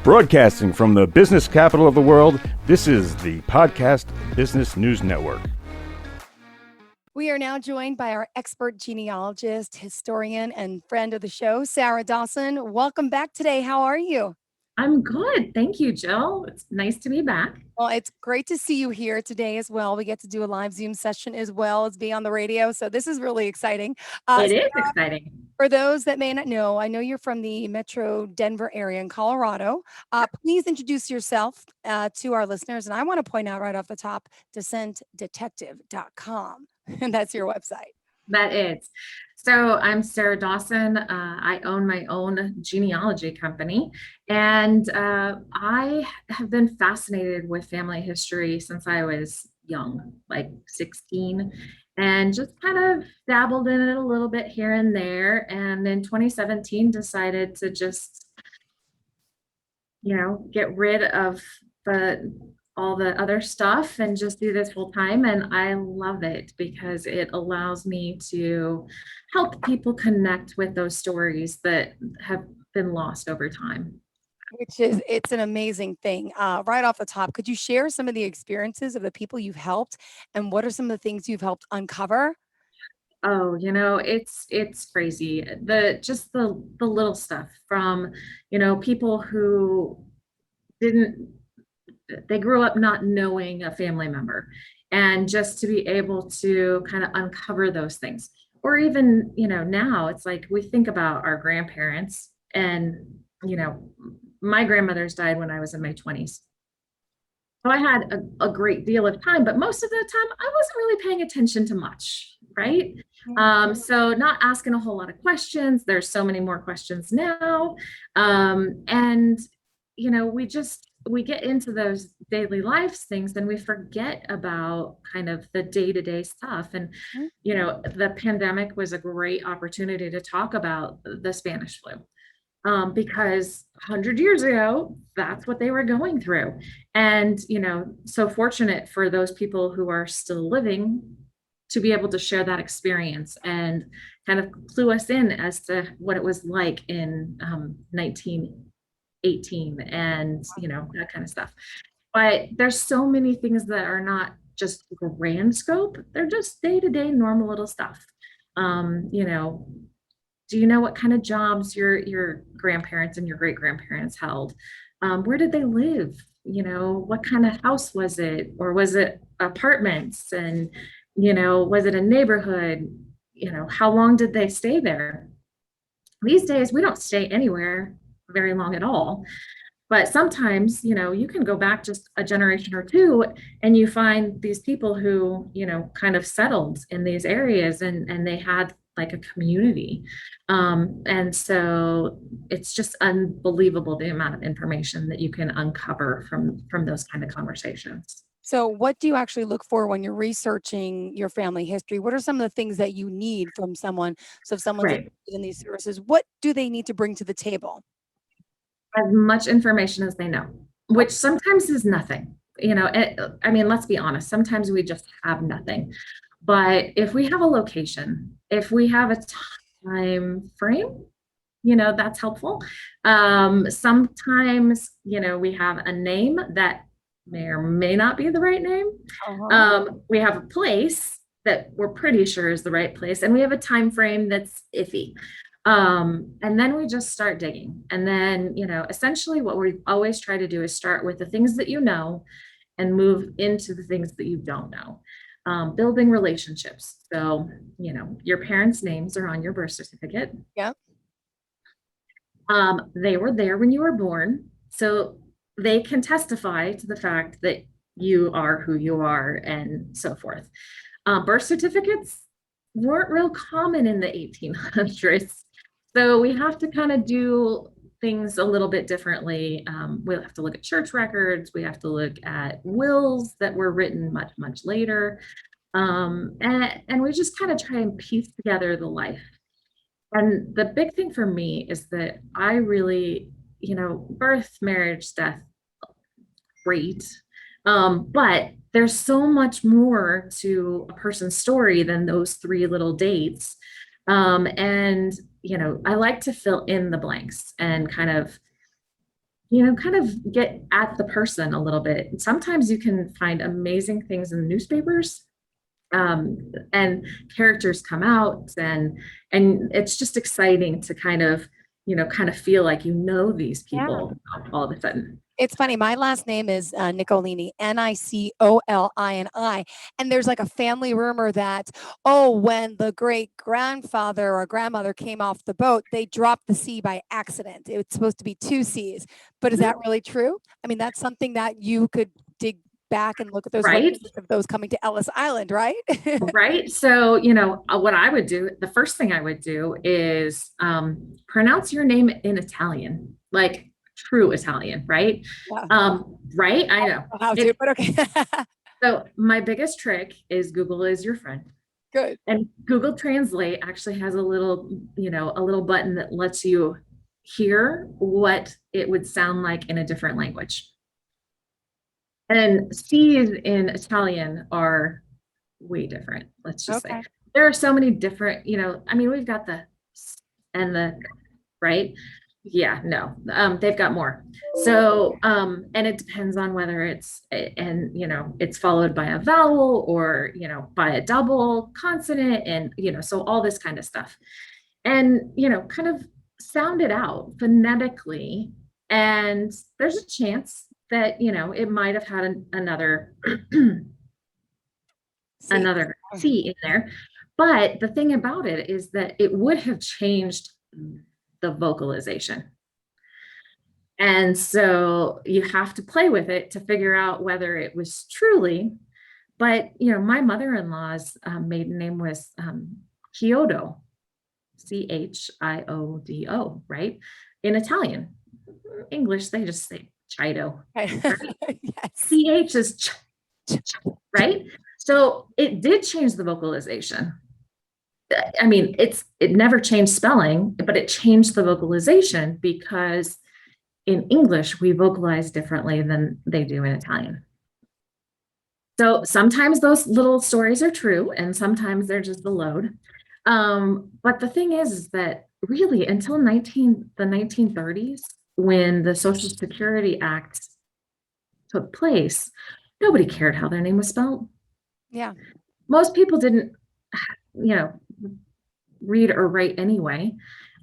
Broadcasting from the business capital of the world, this is the Podcast Business News Network. We are now joined by our expert genealogist, historian, and friend of the show, Sara Dawson. Welcome back today. How are you? I'm good. Thank you, Jill. It's nice to be back. Well, it's great to see you here today as well. We get to do a live Zoom session as well as be on the radio. So this is really exciting. It is exciting. For those that may not know, I know you're from the Metro Denver area in Colorado. Please introduce yourself to our listeners. And I want to point out right off the top, descentdetective.com. And that's your website. That is. So I'm Sara Dawson. I own my own genealogy company, and I have been fascinated with family history since I was young, like 16, and just kind of dabbled in it a little bit here and there. And in 2017, decided to just, get rid of all the other stuff and just do this full time. And I love it because it allows me to help people connect with those stories that have been lost over time. It's an amazing thing. Right off the top, could you share some of the experiences of the people you've helped and what are some of the things you've helped uncover? Oh, it's crazy. The little stuff from, people who they grew up not knowing a family member, and just to be able to kind of uncover those things. Or even, now it's like we think about our grandparents, and, my grandmother's died when I was in my 20s. So I had a great deal of time, but most of the time I wasn't really paying attention to much, right? So not asking a whole lot of questions. There's so many more questions now. And, we get into those daily life things and we forget about kind of the day-to-day stuff. And, the pandemic was a great opportunity to talk about the Spanish flu. Because 100 years ago, that's what they were going through. And, so fortunate for those people who are still living to be able to share that experience and kind of clue us in as to what it was like in 1918 and, that kind of stuff. But there's so many things that are not just grand scope. They're just day-to-day normal little stuff. Do you know what kind of jobs your grandparents and your great-grandparents held? Where did they live? What kind of house was it? Or was it apartments? And, was it a neighborhood? How long did they stay there? These days, we don't stay anywhere very long at all. But sometimes, you can go back just a generation or two and you find these people who, kind of settled in these areas and they had like a community. And so it's just unbelievable the amount of information that you can uncover from those kind of conversations. So what do you actually look for when you're researching your family history? What are some of the things that you need from someone? So if someone's Right. interested in these services, what do they need to bring to the table? As much information as they know, which sometimes is nothing. Let's be honest, sometimes we just have nothing. But if we have a location, if we have a time frame, that's helpful. Sometimes, we have a name that may or may not be the right name. We have a place that we're pretty sure is the right place, and we have a time frame that's iffy. And then we just start digging. And then, essentially what we always try to do is start with the things that you know and move into the things that you don't know. Building relationships. So, your parents' names are on your birth certificate. Yep. They were there when you were born. So they can testify to the fact that you are who you are and so forth. Birth certificates weren't real common in the 1800s. So we have to kind of do things a little bit differently. We'll have to look at church records. We have to look at wills that were written much, much later. And we just kind of try and piece together the life. And the big thing for me is that I really, birth, marriage, death, great. But there's so much more to a person's story than those three little dates. And, I like to fill in the blanks and kind of kind of get at the person a little bit. Sometimes you can find amazing things in the newspapers, and characters come out, and it's just exciting to kind of feel like these Yeah. people all of a sudden. It's funny. My last name is Nicolini, Nicolini. And there's like a family rumor that, oh, when the great grandfather or grandmother came off the boat, they dropped the C by accident. It's supposed to be two C's. But is that really true? I mean, that's something that you could dig back and look at those Right. legacies of those coming to Ellis Island, right? Right. So, what I would do, the first thing I would do is pronounce your name in Italian, like true Italian, right? Yeah. Right. I know. How to, but okay. So my biggest trick is Google is your friend. Good. And Google Translate actually has a little button that lets you hear what it would sound like in a different language. And C's in Italian are way different. Let's just say there are so many different, we've got the and the right. Yeah, no, they've got more. So, and it depends on whether it's followed by a vowel or, by a double consonant and, so all this kind of stuff. And, kind of sound it out phonetically. And there's a chance that, it might have had another another C in there. But the thing about it is that it would have changed the vocalization. And so you have to play with it to figure out whether it was truly, but my mother-in-law's maiden name was Chiodo, Chiodo, right? In Italian. English, they just say Chido. Right? Yes. CH is right? So it did change the vocalization. I mean, it never changed spelling, but it changed the vocalization because in English, we vocalize differently than they do in Italian. So sometimes those little stories are true and sometimes they're just a load. But the thing is that really until the 1930s, when the Social Security Act took place, nobody cared how their name was spelled. Yeah. Most people didn't, read or write anyway.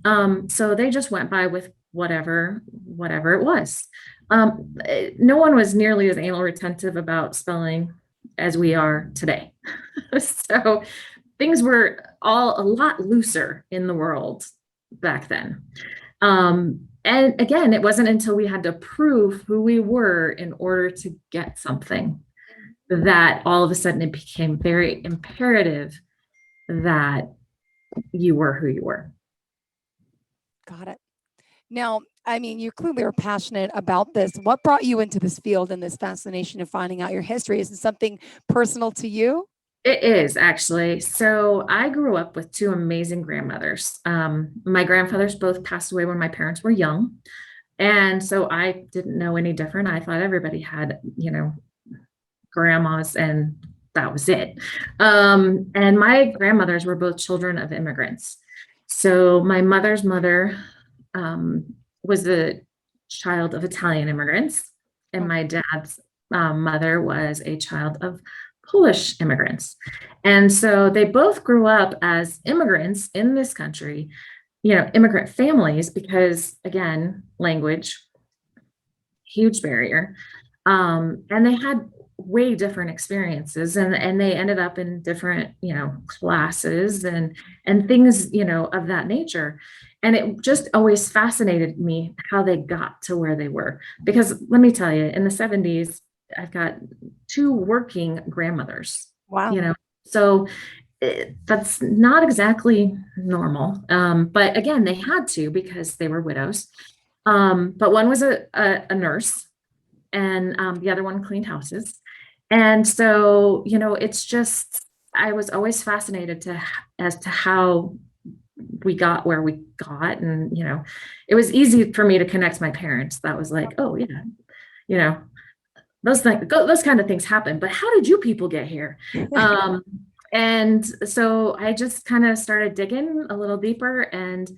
So they just went by with whatever it was. No one was nearly as anal retentive about spelling as we are today. So things were all a lot looser in the world back then. And again, it wasn't until we had to prove who we were in order to get something that all of a sudden it became very imperative that you were who you were. Got it. Now, I mean, you clearly are passionate about this. What brought you into this field and this fascination of finding out your history? Is it something personal to you? It is actually. So I grew up with two amazing grandmothers. My grandfathers both passed away when my parents were young. And so I didn't know any different. I thought everybody had, grandmas and that was it. And my grandmothers were both children of immigrants. So my mother's mother was the child of Italian immigrants, and my dad's mother was a child of Polish immigrants. And so they both grew up as immigrants in this country, immigrant families, because again, language, huge barrier. And they had way different experiences and they ended up in different, classes and things, of that nature. And it just always fascinated me how they got to where they were. Because let me tell you, in the 70s, I've got two working grandmothers. Wow. So that's not exactly normal. But again, they had to because they were widows. But one was a nurse and the other one cleaned houses. And so, it's just, I was always fascinated as to how we got where we got. And, it was easy for me to connect my parents. That was like, oh yeah, those kind of things happen, but how did you people get here? And so I just kind of started digging a little deeper, and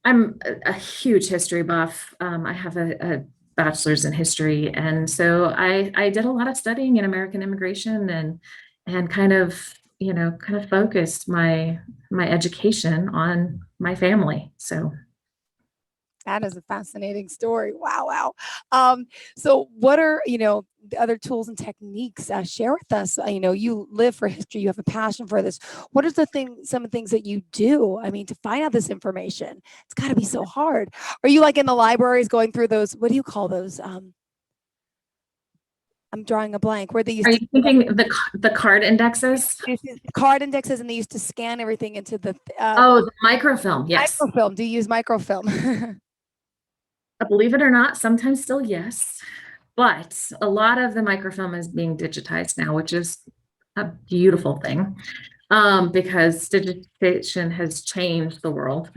I'm a huge history buff. I have a bachelor's in history. And so I did a lot of studying in American immigration and kind of, kind of focused my education on my family. So That is a fascinating story. Wow, wow. So what are, the other tools and techniques? Share with us. You live for history. You have a passion for this. What are some of the things that you do? I mean, to find out this information, it's got to be so hard. Are you like in the libraries going through those? What do you call those? I'm drawing a blank. Where they used are to you thinking the card indexes? card indexes, and they used to scan everything into the Oh, the microfilm. Yes. microfilm. Do you use microfilm? Believe it or not, sometimes still yes. But a lot of the microfilm is being digitized now, which is a beautiful thing, because digitization has changed the world.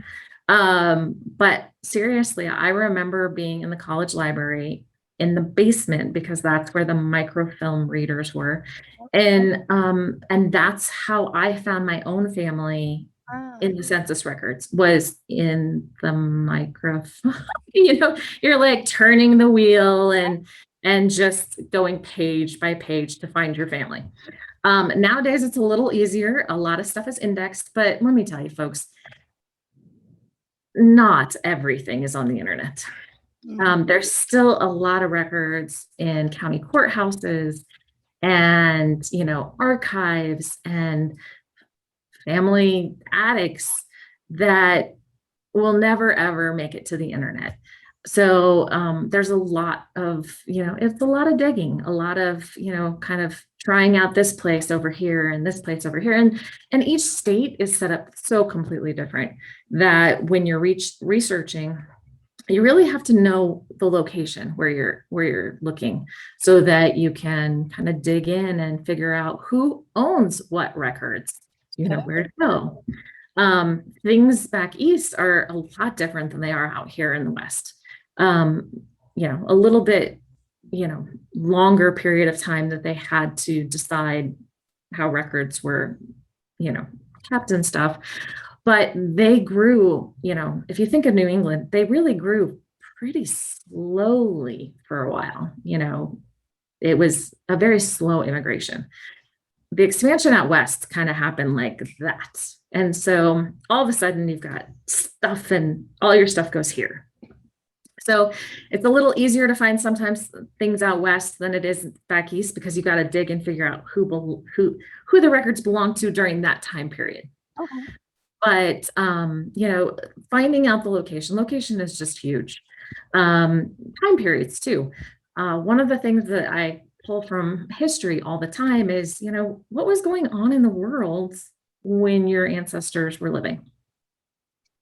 But seriously, I remember being in the college library in the basement because that's where the microfilm readers were. And that's how I found my own family in the census records, was in the microfilm. You're like turning the wheel and just going page by page to find your family. Nowadays it's a little easier. A lot of stuff is indexed, but let me tell you folks, not everything is on the internet. There's still a lot of records in county courthouses and, archives and family attics that will never, ever make it to the internet. So there's a lot of, it's a lot of digging, a lot of, kind of trying out this place over here and this place over here. And each state is set up so completely different that when you're researching, you really have to know the location where you're looking so that you can kind of dig in and figure out who owns what records, where to go. Things back east are a lot different than they are out here in the West. A little bit, longer period of time that they had to decide how records were, kept and stuff. But they grew, if you think of New England, they really grew pretty slowly for a while. It was a very slow immigration. The expansion out west kind of happened like that. And so all of a sudden you've got stuff and all your stuff goes here. So it's a little easier to find sometimes things out west than it is back east, because you got to dig and figure out who the records belong to during that time period. Okay. But finding out the location is just huge. Time periods too. One of the things that I pull from history all the time is, what was going on in the world when your ancestors were living?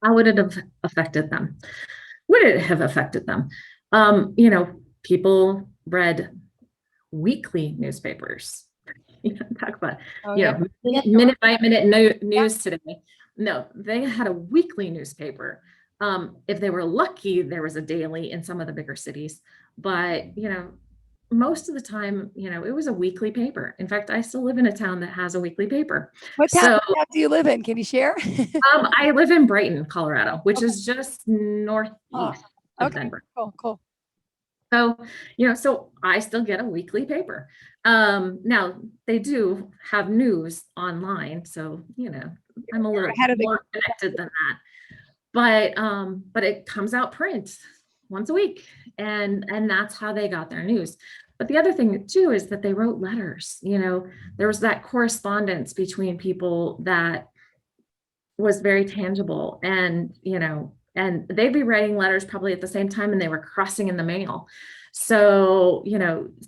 How would it have affected them? Would it have affected them? People read weekly newspapers. Talk about, minute by minute news today. No, they had a weekly newspaper. If they were lucky, there was a daily in some of the bigger cities, but most of the time, it was a weekly paper. In fact, I still live in a town that has a weekly paper. What town do you live in? Can you share? I live in Brighton, Colorado, which is just northeast of Denver. Cool. So, so I still get a weekly paper. Now they do have news online, so I'm a little more connected than that. But it comes out print once a week, and that's how they got their news. But the other thing too is that they wrote letters. There was that correspondence between people that was very tangible, and and they'd be writing letters probably at the same time, and they were crossing in the mail. So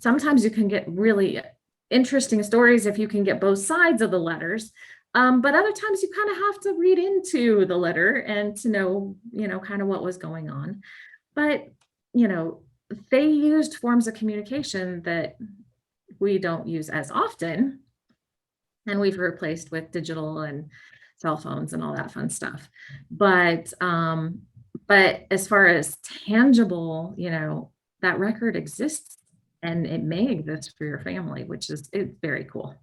sometimes you can get really interesting stories if you can get both sides of the letters. But other times you kind of have to read into the letter and to know, kind of what was going on. But, they used forms of communication that we don't use as often, and we've replaced with digital and cell phones and all that fun stuff. But as far as tangible, that record exists, and it may exist for your family, which is very cool.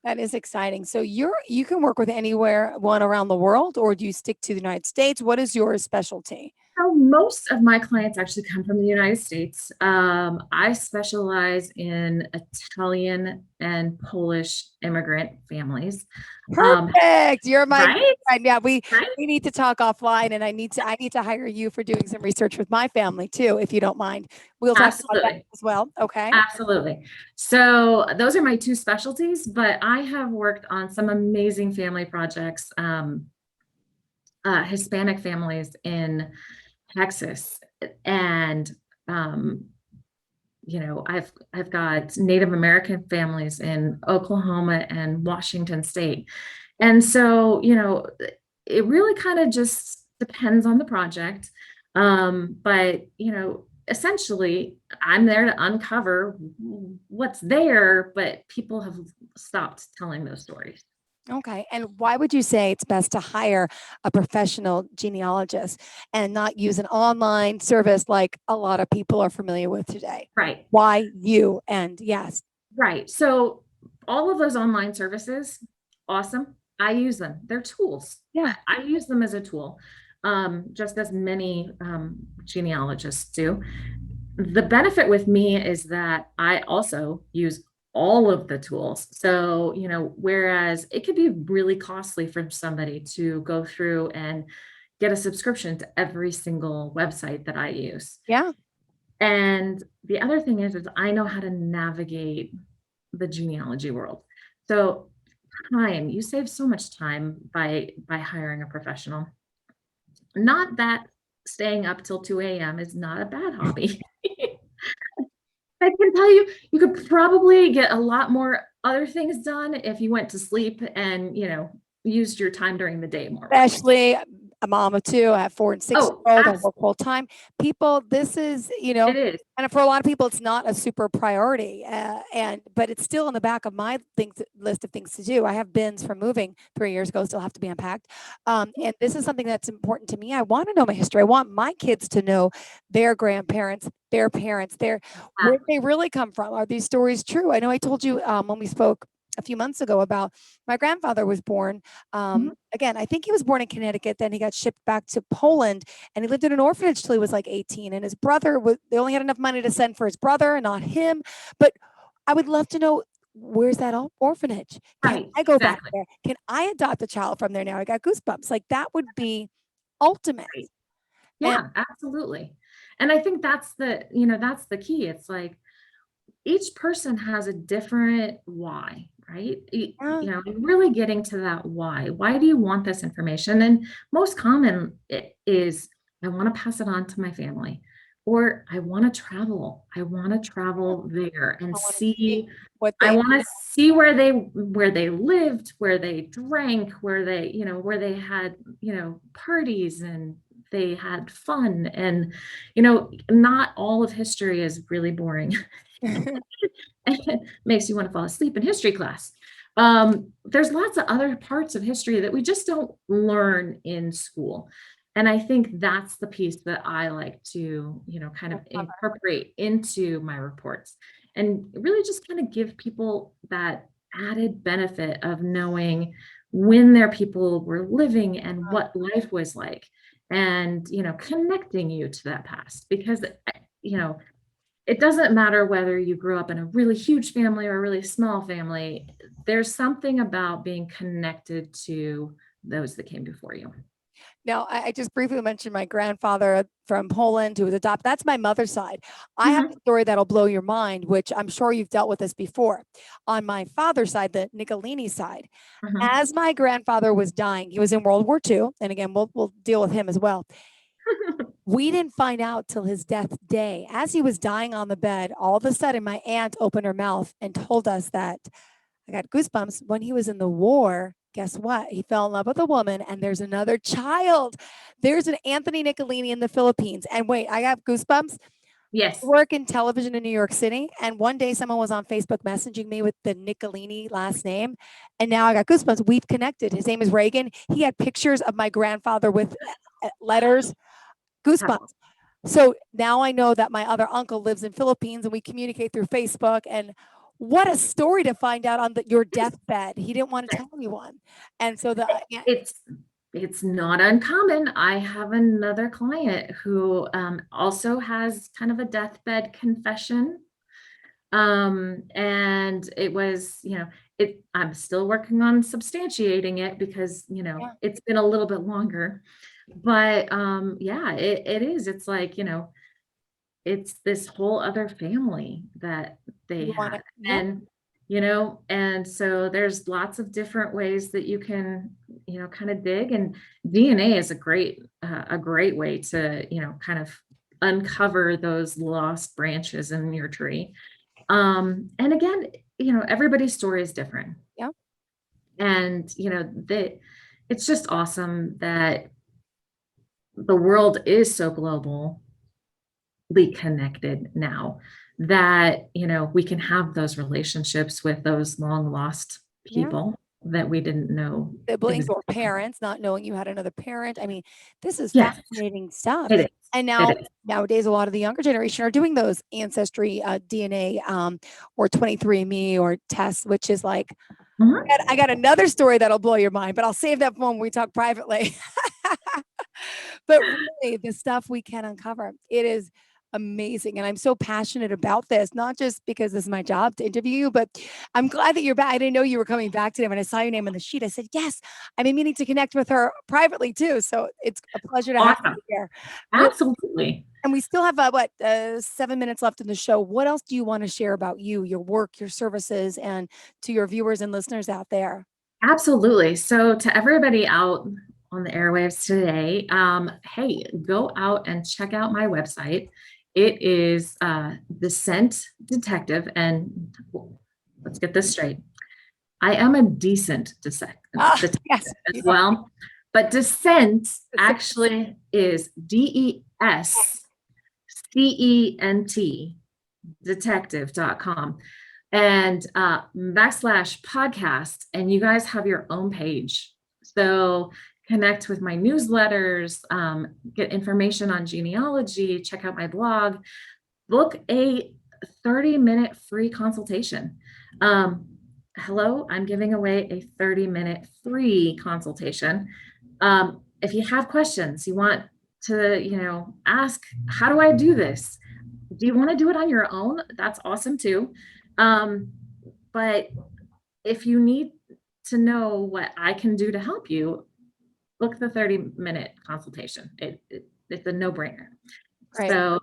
That is exciting. So you can work with one around the world, or do you stick to the United States? What is your specialty? So most of my clients actually come from the United States. I specialize in Italian and Polish immigrant families. Perfect. You're my Right? friend. Yeah, Right? we need to talk offline, and I need to hire you for doing some research with my family too, if you don't mind. We'll talk about that Absolutely. as well. Okay. Absolutely. So those are my two specialties, but I have worked on some amazing family projects, Hispanic families in Texas, and um, I've got Native American families in Oklahoma and Washington State. And so, it really kind of just depends on the project. But, essentially, I'm there to uncover what's there, but people have stopped telling those stories. Okay. And why would you say it's best to hire a professional genealogist and not use an online service like a lot of people are familiar with today? Right. Why you? And yes. Right. So all of those online services, awesome. I use them. They're tools. Yeah. I use them as a tool, just as many genealogists do. The benefit with me is that I also use all of the tools. So, whereas it could be really costly for somebody to go through and get a subscription to every single website that I use. Yeah. And the other thing is I know how to navigate the genealogy world. So time, you save so much time by hiring a professional. Not that staying up till 2 a.m. is not a bad hobby. I can tell you, you could probably get a lot more other things done if you went to sleep and, used your time during the day more. Especially a mom of two, I have 4 and 6-year-old, I work full time. People, this is, It is. and for a lot of people, it's not a super priority. But it's still in the back of my list of things to do. I have bins from moving 3 years ago, still have to be unpacked. And this is something that's important to me. I want to know my history. I want my kids to know their grandparents, their parents, where they really come from. Are these stories true? I know I told you when we spoke a few months ago about my grandfather was born. Again, I think he was born in Connecticut. Then he got shipped back to Poland, and he lived in an orphanage till he was like 18. And his brother they only had enough money to send for his brother and not him. But I would love to know, where's that orphanage? Can I go back there? Can I adopt a child from there now? I got goosebumps. Like that would be ultimate. Right. Yeah, absolutely. And I think that's that's the key. It's like each person has a different why, right? Really getting to that why. Why do you want this information? And most common is I want to pass it on to my family, or I want to travel. I want to travel there and see what I want to see where they lived, where they drank, where they had, parties and they had fun. And, not all of history is really boring. It makes you want to fall asleep in history class. There's lots of other parts of history that we just don't learn in school. And I think that's the piece that I like to, kind of incorporate into my reports and really just kind of give people that added benefit of knowing when their people were living and what life was like, and, connecting you to that past, because, it doesn't matter whether you grew up in a really huge family or a really small family. There's something about being connected to those that came before you. Now, I just briefly mentioned my grandfather from Poland who was adopted. That's my mother's side. I have a story that'll blow your mind, which I'm sure you've dealt with this before. On my father's side, the Nicolini side, as my grandfather was dying, he was in World War II. And again, we'll deal with him as well. We didn't find out till his death day. As he was dying on the bed, all of a sudden my aunt opened her mouth and told us that, I got goosebumps, when he was in the war, guess what? He fell in love with a woman and there's another child. There's an Anthony Nicolini in the Philippines. And wait, I got goosebumps. Yes. I work in television in New York City. And one day someone was on Facebook messaging me with the Nicolini last name. And now I got goosebumps. We've connected. His name is Reagan. He had pictures of my grandfather with letters. Goosebumps. So now I know that my other uncle lives in Philippines and we communicate through Facebook. And what a story to find out on your deathbed. He didn't want to tell anyone. And so it's not uncommon. I have another client who also has kind of a deathbed confession. And it was, I'm still working on substantiating it because, Yeah. it's been a little bit longer. But yeah, it is. It's like, it's this whole other family that they You want had. to, yeah. And, and so there's lots of different ways that you can, kind of dig. And DNA is a great way to, kind of uncover those lost branches in your tree. And again, everybody's story is different. Yeah. And, it's just awesome that the world is so globally connected now that, we can have those relationships with those long lost Yeah. people that we didn't know Siblings or existed. parents, not knowing you had another parent. I mean, this is Yes, fascinating stuff. it is. And It is. nowadays, a lot of the younger generation are doing those ancestry DNA or 23andMe or tests, which is like, Mhm. I got another story that'll blow your mind, but I'll save that for when we talk privately. But really, the stuff we can uncover, it is amazing. And I'm so passionate about this, not just because this is my job to interview you, but I'm glad that you're back. I didn't know you were coming back today. When I saw your name on the sheet, I said, yes, I've been meaning to connect with her privately too. So it's a pleasure to have Awesome. you here. Absolutely. And we still have 7 minutes left in the show. What else do you want to share about you, your work, your services, and to your viewers and listeners out there? Absolutely. So to everybody out on the airwaves today, hey, go out and check out my website. It is The Scent Detective, and let's get this straight. I am a decent detective Yes. as well, but Descent Descent. actually is DESCENT detective.com and /podcast, and you guys have your own page. So connect with my newsletters, get information on genealogy, check out my blog, book a 30-minute free consultation. Hello, I'm giving away a 30-minute free consultation. If you have questions, you want to, ask, how do I do this? Do you want to do it on your own? That's awesome too. But if you need to know what I can do to help you, book the 30-minute consultation. It's a no-brainer. Right. So,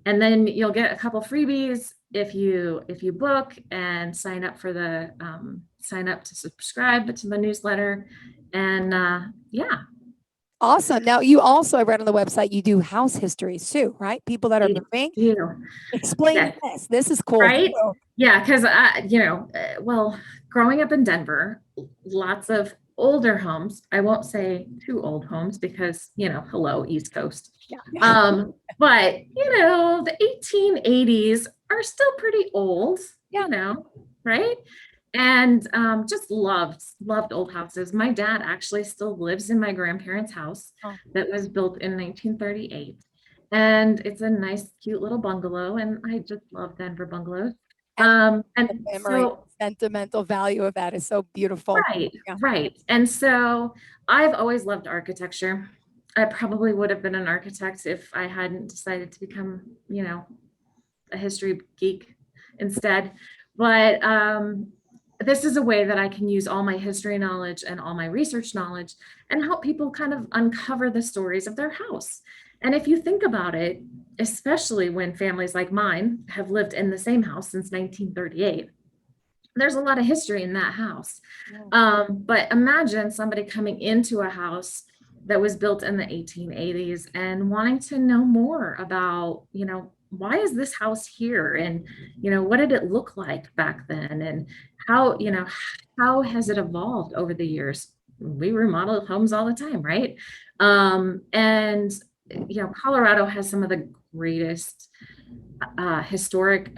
and then you'll get a couple freebies if you book and sign up to subscribe to the newsletter. And yeah. Awesome. Now, you also, I read on the website, you do house histories too, right? People that are I moving. do. Explain Yes. this. This is cool. Right? too. Yeah, because well, growing up in Denver, lots of older homes. I won't say too old homes because, hello, East Coast. Yeah. But the 1880s are still pretty old, Yeah. right? And just loved old houses. My dad actually still lives in my grandparents' house Oh. that was built in 1938. And it's a nice, cute little bungalow. And I just love Denver bungalows. And And the memory, so, sentimental value of that is so beautiful. right, Yeah. right. And so I've always loved architecture. I probably would have been an architect if I hadn't decided to become, a history geek instead. But this is a way that I can use all my history knowledge and all my research knowledge and help people kind of uncover the stories of their house. And if you think about it, especially when families like mine have lived in the same house since 1938, there's a lot of history in that house. But imagine somebody coming into a house that was built in the 1880s and wanting to know more about, why is this house here? And, what did it look like back then? And how has it evolved over the years? We remodel homes all the time, right? And, Colorado has some of the greatest historic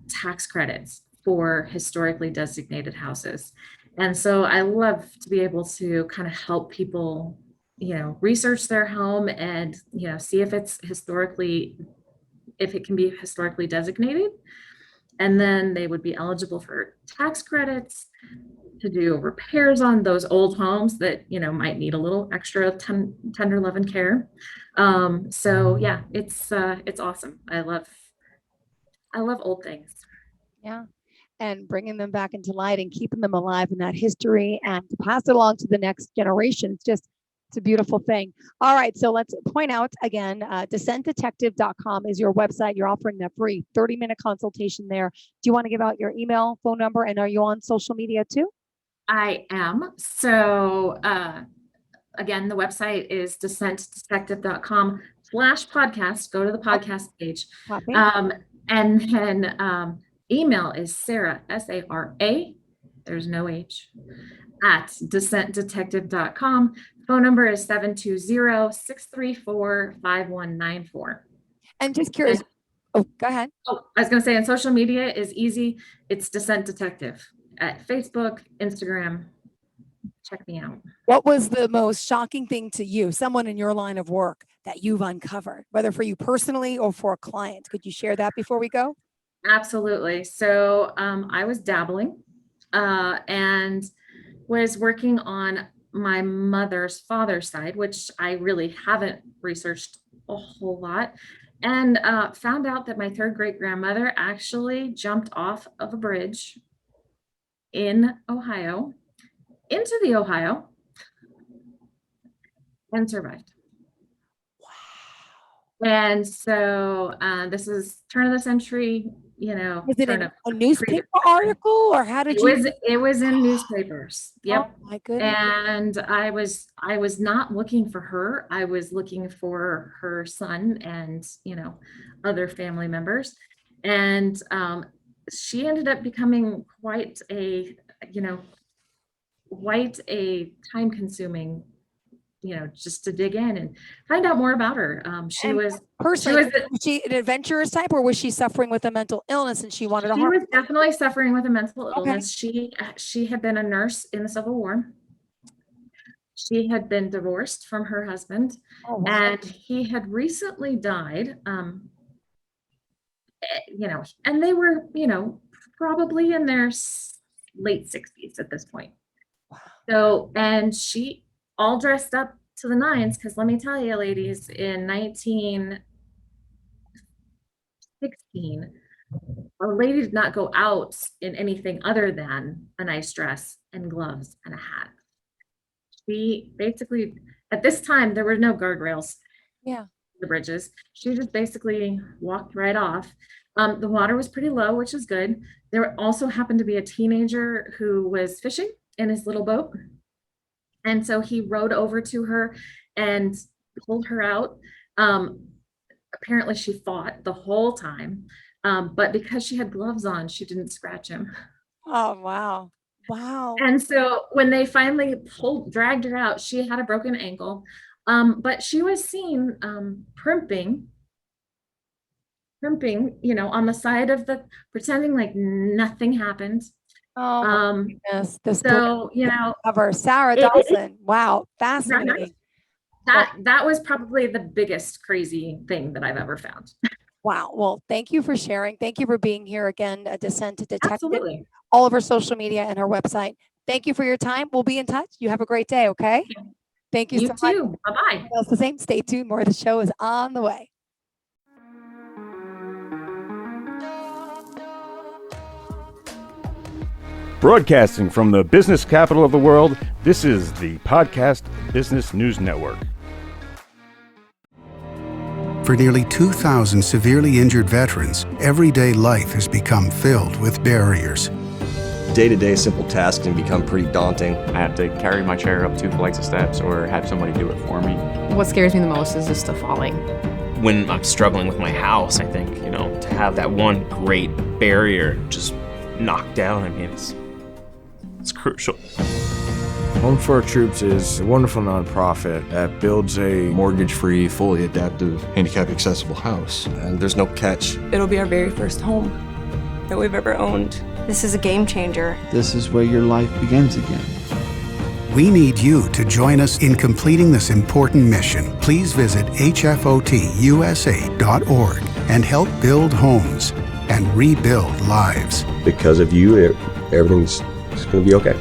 tax credits for historically designated houses. And so I love to be able to kind of help people, research their home and, see if it can be historically designated. And then they would be eligible for tax credits. to do repairs on those old homes that, might need a little extra tender love and care. So yeah, it's awesome. I love old things. Yeah. And bringing them back into light and keeping them alive in that history and to pass it along to the next generation. It's a beautiful thing. All right. So let's point out again, descentdetective.com is your website. You're offering that free 30-minute consultation there. Do you want to give out your email, phone number, and are you on social media too? I am. So, again, the website is descentdetective.com/podcast. Go to the podcast page. Copy. And then email is Sara, SARA, there's no H, at descentdetective.com. Phone number is 720-634-5194. And just curious. Oh, go ahead. Oh, I was going to say, on social media is easy. It's Descent Detective at Facebook, Instagram. Check me out. What was the most shocking thing to you, someone in your line of work that you've uncovered, whether for you personally or for a client? Could you share that before we go? Absolutely. So I was dabbling and was working on my mother's father's side, which I really haven't researched a whole lot, and found out that my third great grandmother actually jumped off of a bridge in Ohio into the Ohio and survived. Wow. And so this is turn of the century, Was it a newspaper article or how did it was in newspapers. Yep. Oh my goodness. And I was not looking for her. I was looking for her son and, other family members. And she ended up becoming quite a time consuming, just to dig in and find out more about her. She was she an adventurous type, or was she suffering with a mental illness and she wanted to harm? She was definitely suffering with a mental illness. She had been a nurse in the Civil War. She had been divorced from her husband. Oh, wow. And he had recently died. And they were, probably in their late 60s at this point. Wow. So, and she all dressed up to the nines, because let me tell you, ladies, in 1916, a lady did not go out in anything other than a nice dress and gloves and a hat. She basically, at this time, there were no guardrails. Yeah. The bridges. She just basically walked right off. The water was pretty low, which is good. There also happened to be a teenager who was fishing in his little boat. And so he rowed over to her and pulled her out. Apparently she fought the whole time. But because she had gloves on, she didn't scratch him. Oh, wow. Wow. And so when they finally dragged her out, she had a broken ankle. But she was seen primping, on the side of pretending like nothing happened. Oh, goodness. So, of our Sara Dawson. Wow. Fascinating. That was probably the biggest crazy thing that I've ever found. Wow. Well, thank you for sharing. Thank you for being here again, Descent to Detective. Absolutely. All of our social media and our website. Thank you for your time. We'll be in touch. You have a great day. Okay. Thank you so much. You too. Bye-bye. It's the same. Stay tuned. More of the show is on the way. Broadcasting from the business capital of the world, this is the Podcast Business News Network. For nearly 2,000 severely injured veterans, everyday life has become filled with barriers. Day-to-day simple tasks can become pretty daunting. I have to carry my chair up 2 flights of steps or have somebody do it for me. What scares me the most is just the falling. When I'm struggling with my house, I think, to have that one great barrier just knocked down, it's crucial. Home for Our Troops is a wonderful nonprofit that builds a mortgage-free, fully adaptive, handicap-accessible house. And there's no catch. It'll be our very first home that we've ever owned. This is a game changer. This is where your life begins again. We need you to join us in completing this important mission. Please visit hfotusa.org and help build homes and rebuild lives. Because of you, everything's going to be okay.